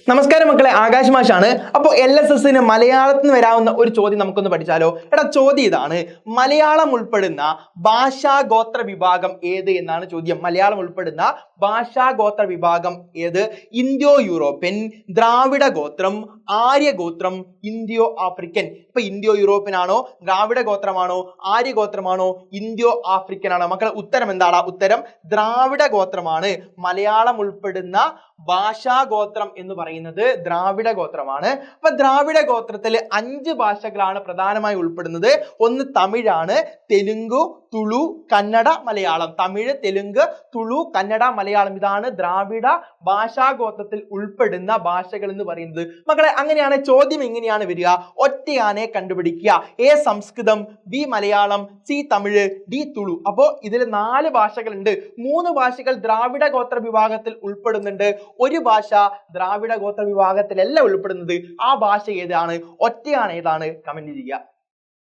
നമസ്കാരം മക്കളെ, ആകാശ് മാഷാണ്. അപ്പോൾ LSSന് മലയാളത്തിൽ നിന്ന് വരാവുന്ന ഒരു ചോദ്യം നമുക്കൊന്ന് പഠിച്ചാലോ? ചോദ്യം ഇതാണ്: മലയാളം ഉൾപ്പെടുന്ന ഭാഷാഗോത്ര വിഭാഗം ഏത് എന്നാണ് ചോദ്യം. മലയാളം ഉൾപ്പെടുന്ന ഭാഷാഗോത്ര വിഭാഗം ഏത്? ഇന്തോ യൂറോപ്യൻ, ദ്രാവിഡ ഗോത്രം, ആര്യഗോത്രം, ഇന്തോ ആഫ്രിക്കൻ. ഇപ്പൊ ഇന്തോ യൂറോപ്യൻ ആണോ, ദ്രാവിഡ ഗോത്രമാണോ, ആര്യഗോത്രമാണോ, ഇന്തോ ആഫ്രിക്കൻ ആണോ? മക്കളെ ഉത്തരം എന്താണ്? ഉത്തരം ദ്രാവിഡ ഗോത്രമാണ്. മലയാളം ഉൾപ്പെടുന്ന ഭാഷാഗോത്രം എന്ന് പറയുന്നത് ദ്രാവിഡ ഗോത്രമാണ്. അപ്പൊ ദ്രാവിഡ ഗോത്രത്തിൽ 5 ഭാഷകളാണ് പ്രധാനമായി ഉൾപ്പെടുന്നത്. ഒന്ന് തമിഴാണ്, തെലുങ്കു, തുളു, കന്നഡ, മലയാളം. തമിഴ്, തെലുങ്ക്, തുളു, കന്നഡ, മലയാളം. ഇതാണ് ദ്രാവിഡ ഭാഷാഗോത്രത്തിൽ ഉൾപ്പെടുന്ന ഭാഷകൾ എന്ന് പറയുന്നത്. മക്കളെ അങ്ങനെയാണ് ചോദ്യം എങ്ങനെയാണ് വരിക? ഒറ്റയാനെ കണ്ടുപിടിക്കുക. A Sanskrit, B Malayalam, C Tamil, D Tulu. അപ്പോ ഇതിൽ 4 ഭാഷകളുണ്ട്. 3 ഭാഷകൾ ദ്രാവിഡ ഗോത്ര വിഭാഗത്തിൽ ഉൾപ്പെടുന്നുണ്ട്. ഒരു ഭാഷ ദ്രാവിഡ ഗോത്ര വിഭാഗത്തിലല്ല ഉൾപ്പെടുന്നത്. ആ ഭാഷ ഏതാണ്? ഒറ്റയാണ് ഏതാണ്? കമന്റ് ചെയ്യുക.